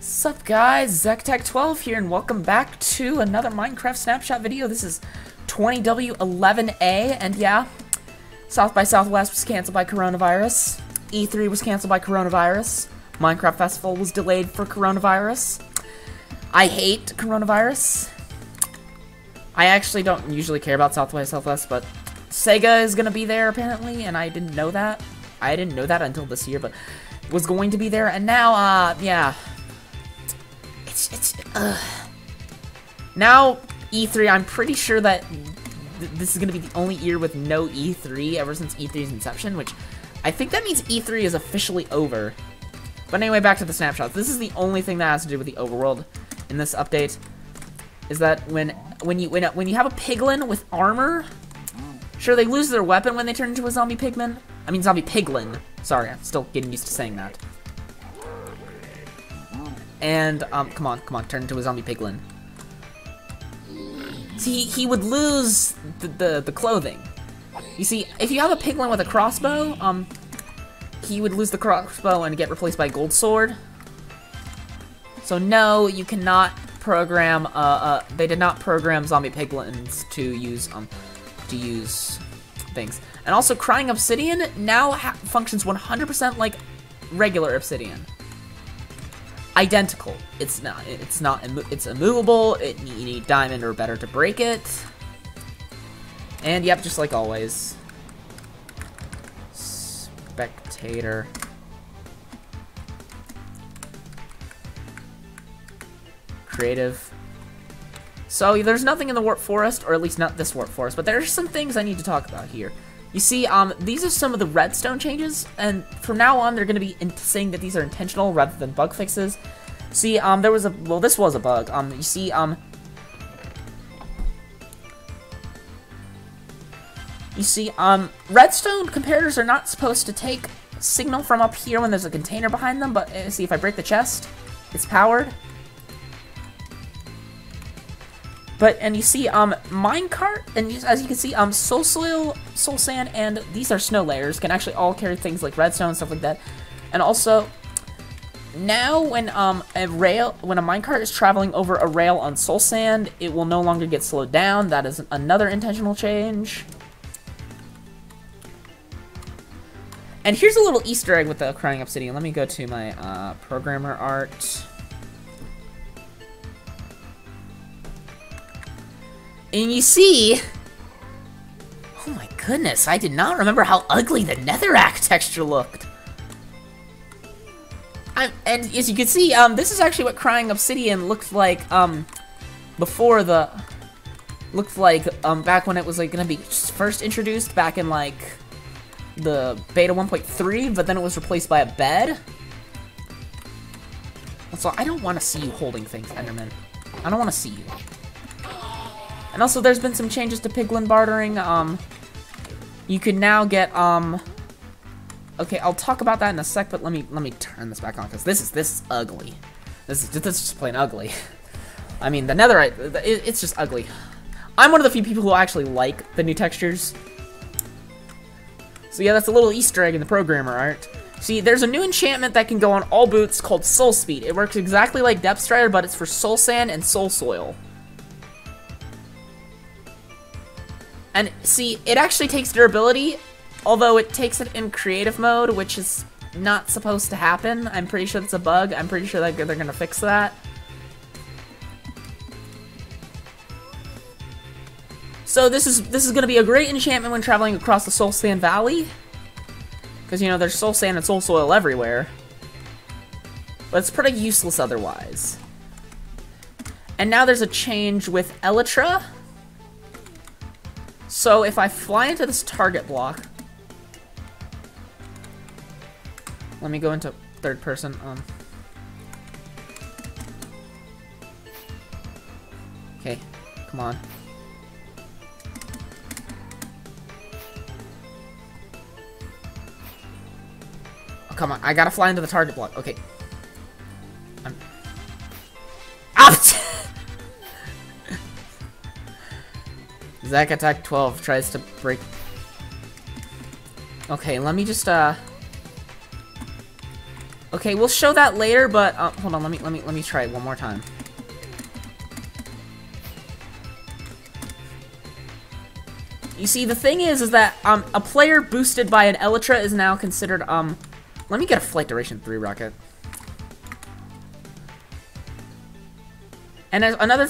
Sup guys, ZekTech12 here, and welcome back to another Minecraft Snapshot video. This is 20W11A, and yeah, South by Southwest was cancelled by coronavirus, E3 was cancelled by coronavirus, Minecraft Festival was delayed for coronavirus. I hate coronavirus. I actually don't usually care about South by Southwest, but Sega is gonna be there apparently, and I didn't know that. I didn't know that until this year, but was going to be there, and now, yeah. Now, E3, I'm pretty sure that this is going to be the only year with no E3 ever since E3's inception, which I think that means E3 is officially over. But anyway, back to the snapshots. This is the only thing that has to do with the overworld in this update, is that when you have a piglin with armor, sure, they lose their weapon when they turn into a zombie pigman. I mean, zombie piglin. Sorry, I'm still getting used to saying that. And, come on, turn into a zombie piglin. See, he would lose the clothing. You see, if you have a piglin with a crossbow, he would lose the crossbow and get replaced by a gold sword. So no, you cannot program, they did not program zombie piglins to use things. And also, crying obsidian now functions 100% like regular obsidian. Identical. It's immovable. You need diamond or better to break it. And yep, just like always. Spectator. Creative. So there's nothing in the warp forest, or at least not this warp forest, but there's some things I need to talk about here. You see, these are some of the redstone changes, and from now on, they're going to be saying that these are intentional rather than bug fixes. See, there was this was a bug. You see, redstone comparators are not supposed to take signal from up here when there's a container behind them, but see, if I break the chest, it's powered. And you see, minecart, and as you can see, soul soil, soul sand, and these are snow layers, can actually all carry things like redstone and stuff like that. And also, now when a minecart is traveling over a rail on soul sand, it will no longer get slowed down. That is another intentional change. And here's a little Easter egg with the crying obsidian. Let me go to my programmer art. And you see, oh my goodness, I did not remember how ugly the netherrack texture looked. And as you can see, this is actually what crying obsidian looked like, before back when it was like gonna be first introduced back in like the beta 1.3, but then it was replaced by a bed. Also, I don't want to see you holding things, Enderman. I don't want to see you. And also, there's been some changes to piglin bartering. You can now get, okay, I'll talk about that in a sec, but let me turn this back on, because this is ugly. This is just plain ugly. I mean, the netherite, it's just ugly. I'm one of the few people who actually like the new textures. So yeah, that's a little Easter egg in the programmer art. See, there's a new enchantment that can go on all boots called Soul Speed. It works exactly like Depth Strider, but it's for soul sand and soul soil. And see, it actually takes durability, although it takes it in creative mode, which is not supposed to happen. I'm pretty sure it's a bug. I'm pretty sure that they're gonna fix that. So this is gonna be a great enchantment when traveling across the Soul Sand Valley, because you know there's soul sand and soul soil everywhere. But it's pretty useless otherwise. And now there's a change with Elytra. So if I fly into this target block, let me go into third person. Okay, come on. Oh, come on, I gotta fly into the target block. Okay. ZekTech12 tries to break. Okay, let me just Okay, we'll show that later, but hold on, let me try it one more time. You see, the thing is that a player boosted by an Elytra is now considered let me get a Flight Duration 3 rocket. And another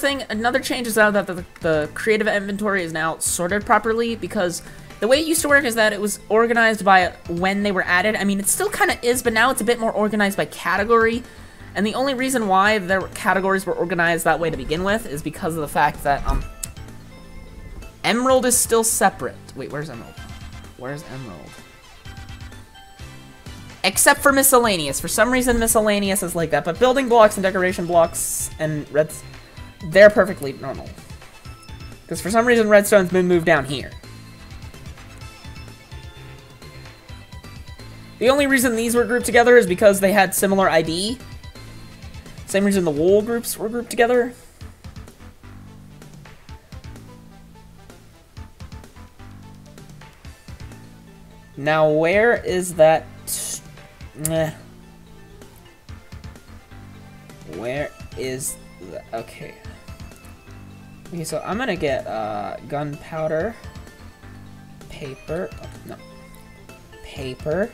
change is now that the creative inventory is now sorted properly, because the way it used to work is that it was organized by when they were added. I mean, it still kind of is, but now it's a bit more organized by category. And the only reason why their categories were organized that way to begin with is because of the fact that Emerald is still separate. Wait, where's Emerald? Where's Emerald? Except for Miscellaneous. For some reason, Miscellaneous is like that. But Building Blocks and Decoration Blocks and Reds, they're perfectly normal. Because for some reason, Redstone's been moved down here. The only reason these were grouped together is because they had similar ID. Same reason the wool groups were grouped together. Now, where is that? Where is the... Okay. Okay, so I'm gonna get gunpowder, paper. Oh, no. Paper.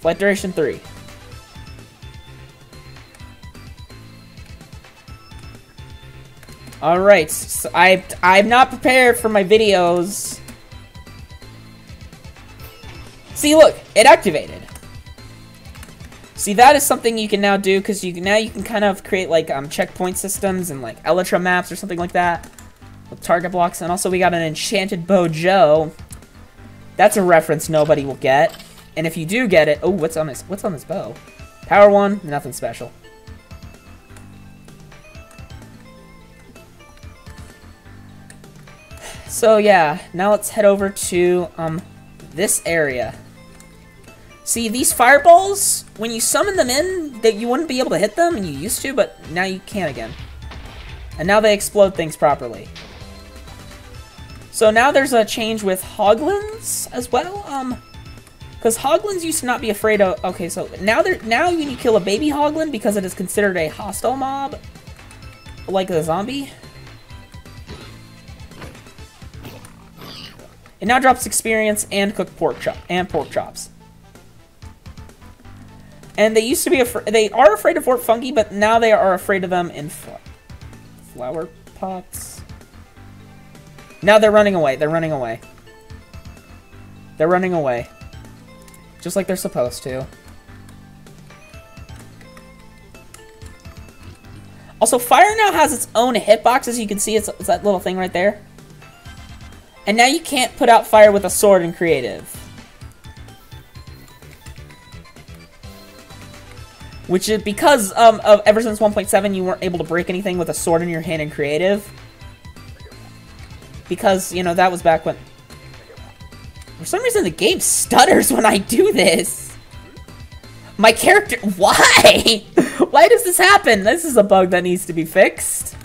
Flight Duration 3. Alright, so I'm not prepared for my videos. See, look, it activated. See, that is something you can now do, because you can kind of create like checkpoint systems and like Elytra maps or something like that with target blocks. And also we got an enchanted bow Joe. That's a reference nobody will get. And if you do get it, oh, what's on this bow? Power 1, nothing special. So yeah, now let's head over to this area. See, these fireballs, when you summon them in, that you wouldn't be able to hit them, and you used to, but now you can again. And now they explode things properly. So now there's a change with hoglins as well. Because hoglins used to not be afraid of... Okay, so now when you kill a baby hoglin, because it is considered a hostile mob, like a zombie, it now drops experience and cooked pork chops. And they used to be they are afraid of fort fungi, but now they are afraid of them in flower pots. Now they're running away. They're running away. They're running away. Just like they're supposed to. Also, fire now has its own hitbox, as you can see. It's that little thing right there. And now you can't put out fire with a sword in creative. Which is because of ever since 1.7 you weren't able to break anything with a sword in your hand in creative. Because, you know, that was back when... For some reason the game stutters when I do this. My character... Why? Why does this happen? This is a bug that needs to be fixed.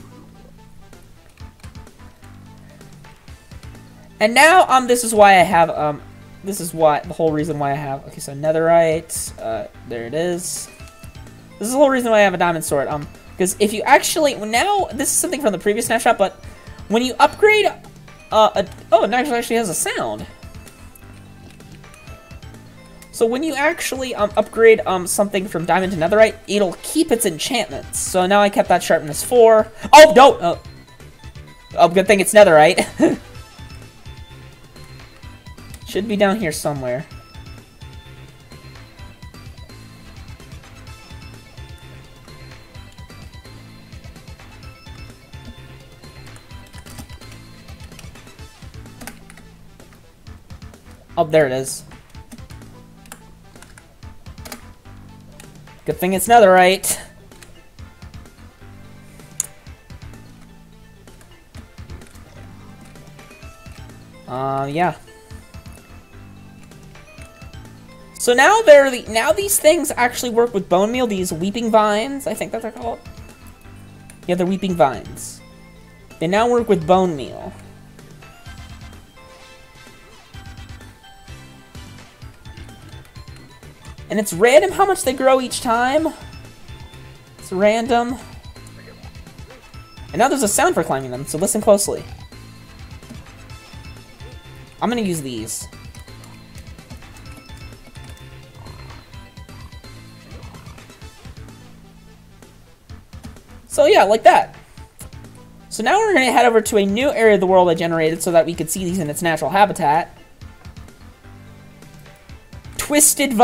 And now, this is why I have, this is why, the whole reason why I have... Okay, so netherite, there it is. This is the whole reason why I have a diamond sword, because if you actually... Now, this is something from the previous snapshot, but when you upgrade, oh, it actually has a sound. So when you actually, upgrade, something from diamond to netherite, it'll keep its enchantments. So now I kept that sharpness 4. Oh, no! Oh, good thing it's netherite. Should be down here somewhere. Oh, there it is. Good thing it's netherite. Yeah. So now now these things actually work with bone meal, these weeping vines, I think that they're called. Yeah, they're weeping vines. They now work with bone meal. And it's random how much they grow each time. It's random. And now there's a sound for climbing them, so listen closely. I'm gonna use these. So yeah, like that. So now we're gonna head over to a new area of the world I generated so that we could see these in its natural habitat. Twisting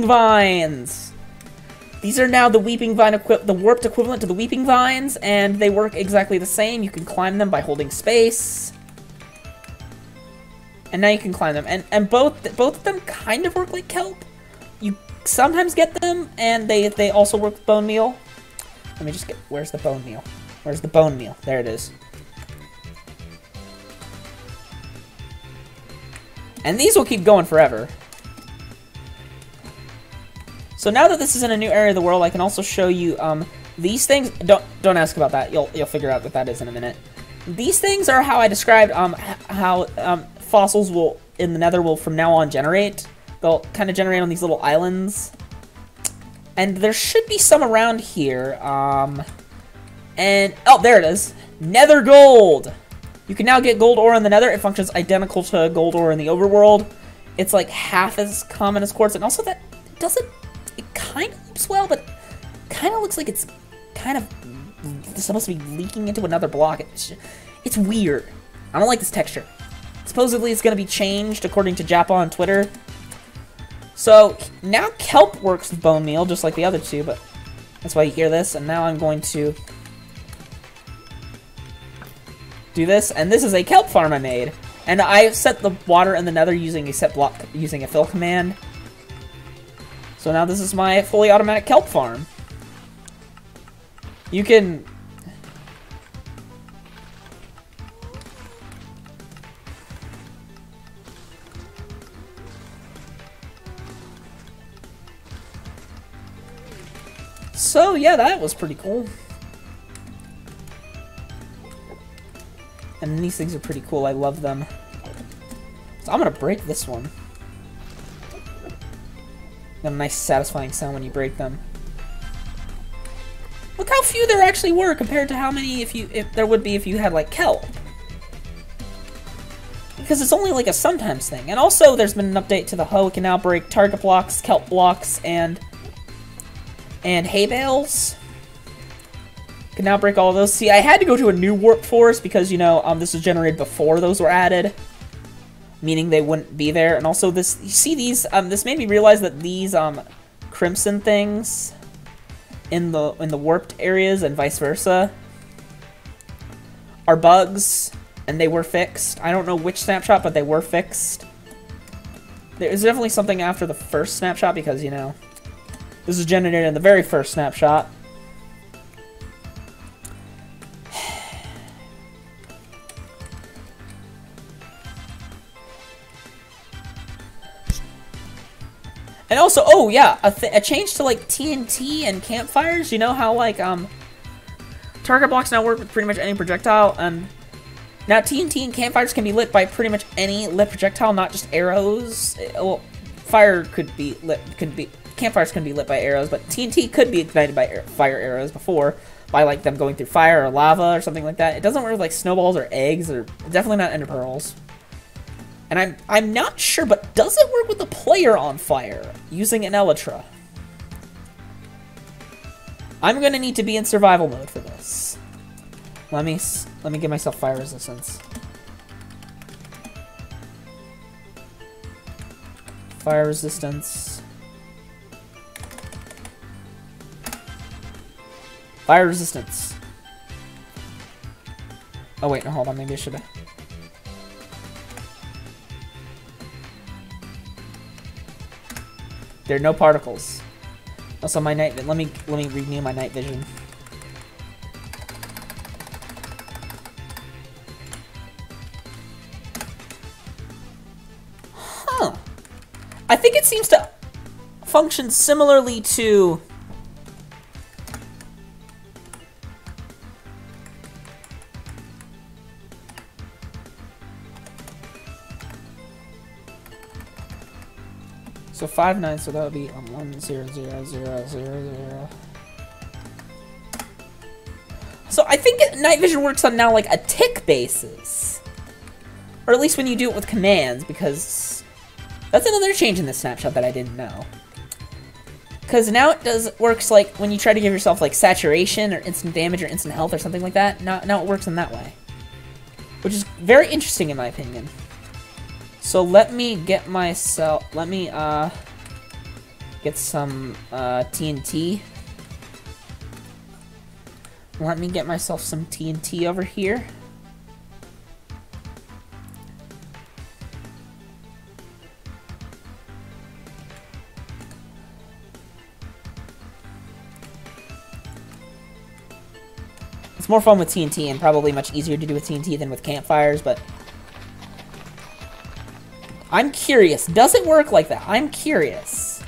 vines. These are now the weeping vine the warped equivalent to the weeping vines, and they work exactly the same. You can climb them by holding space. And now you can climb them. And both of them kind of work like kelp. You sometimes get them, and they also work with bone meal. Let me just get, where's the bone meal? Where's the bone meal? There it is. And these will keep going forever. So now that this is in a new area of the world, I can also show you these things. Don't ask about that. You'll figure out what that is in a minute. These things are how I described how fossils will in the Nether will from now on generate. They'll kind of generate on these little islands, and there should be some around here. And oh, there it is. Nether gold. You can now get gold ore in the Nether. It functions identical to gold ore in the overworld. It's like half as common as quartz, and also that doesn't. It kind of looks well, but kind of looks like it's kind of supposed to be leaking into another block. It's weird. I don't like this texture. Supposedly it's going to be changed according to Japa on Twitter. So now kelp works with bone meal just like the other two, but that's why you hear this. And now I'm going to do this, and this is a kelp farm I made. And I set the water in the Nether using a set block using a fill command. So now this is my fully automatic kelp farm. You can... So yeah, that was pretty cool. And these things are pretty cool, I love them. So I'm gonna break this one. Got a nice satisfying sound when you break them. Look how few there actually were compared to how many if there would be if you had like kelp. Because it's only like a sometimes thing. And also there's been an update to the hoe. It can now break target blocks, kelp blocks, and hay bales. Can now break all of those. See, I had to go to a new warp forest because, you know, this was generated before those were added. Meaning they wouldn't be there. And also this, you see these, this made me realize that these, crimson things in the warped areas and vice versa are bugs, and they were fixed. I don't know which snapshot, but they were fixed. There's definitely something after the first snapshot because, you know, this was generated in the very first snapshot. And also, oh yeah, a change to like TNT and campfires. You know how like target blocks now work with pretty much any projectile, and now TNT and campfires can be lit by pretty much any lit projectile, not just arrows. Well, fire could be lit, campfires can be lit by arrows, but TNT could be ignited by fire arrows before by like them going through fire or lava or something like that. It doesn't work with like snowballs or eggs, or definitely not ender pearls. And I'm not sure, but does it work with the player on fire using an elytra? I'm gonna need to be in survival mode for this. Let me give myself fire resistance. Fire resistance. Fire resistance. Oh wait, no, hold on, maybe I should have. There are no particles. Also, my night. Let me renew my night vision. Huh. I think it seems to function similarly to So 5, 9, so that would be 1, 0, 0, 0, 0, 0. So I think night vision works on now like a tick basis. Or at least when you do it with commands, because that's another change in this snapshot that I didn't know. Because now it works like when you try to give yourself like saturation or instant damage or instant health or something like that. Now it works in that way. Which is very interesting in my opinion. So let me get myself, get some TNT. Let me get myself some TNT over here. It's more fun with TNT and probably much easier to do with TNT than with campfires, but I'm curious. Does it work like that? I'm curious.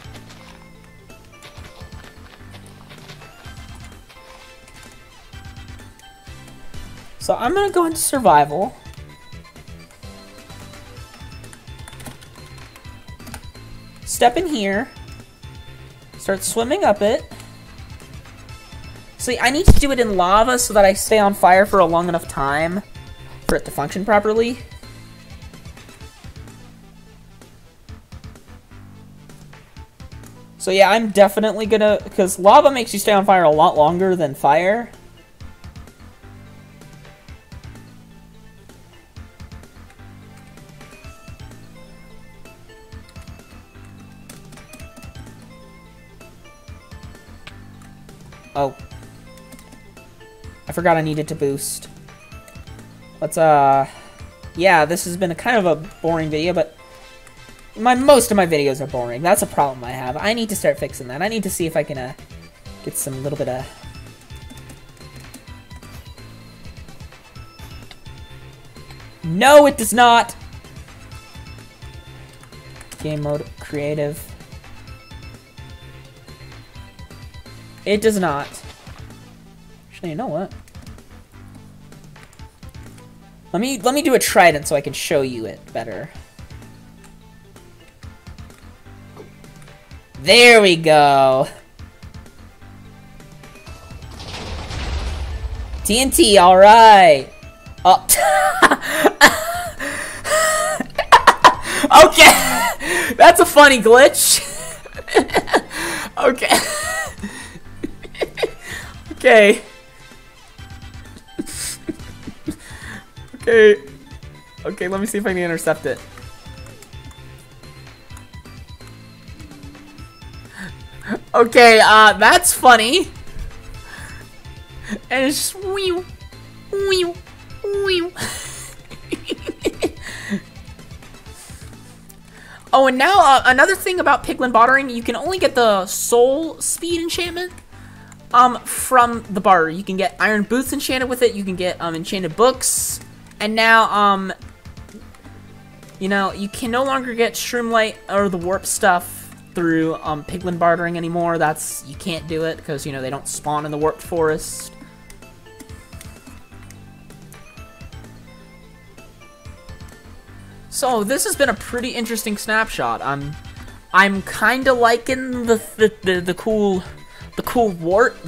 So I'm gonna go into survival. Step in here. Start swimming up it. See, I need to do it in lava so that I stay on fire for a long enough time for it to function properly. So yeah, I'm definitely gonna, because lava makes you stay on fire a lot longer than fire. Oh. I forgot I needed to boost. Let's, yeah, this has been a kind of a boring video, but most of my videos are boring. That's a problem I have. I need to start fixing that. I need to see if I can, get some little bit of... No, it does not! Game mode, creative. It does not. Actually, you know what? Let me do a trident so I can show you it better. There we go. TNT, all right. Oh. Okay. That's a funny glitch. Okay. Okay. Okay. Okay, let me see if I can intercept it. Okay, that's funny. And it's just wee, wee, wee. Oh, and now another thing about piglin bartering, you can only get the soul speed enchantment from the barter. You can get iron boots enchanted with it. You can get enchanted books, and now you know, you can no longer get shroomlight or the warp stuff through piglin bartering anymore. You can't do it because, you know, they don't spawn in the warped forest. So this has been a pretty interesting snapshot. I'm kind of liking the cool warped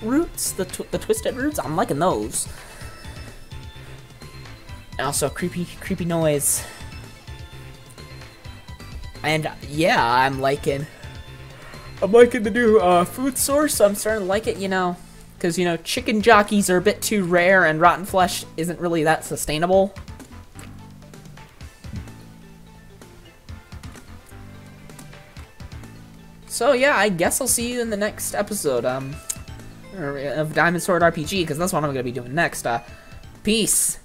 roots, the twisted roots. I'm liking those. And also creepy noise. And yeah, I'm liking the new food source. I'm starting to like it, you know, because, you know, chicken jockeys are a bit too rare and rotten flesh isn't really that sustainable. So yeah, I guess I'll see you in the next episode of Diamond Sword RPG, because that's what I'm going to be doing next. Peace.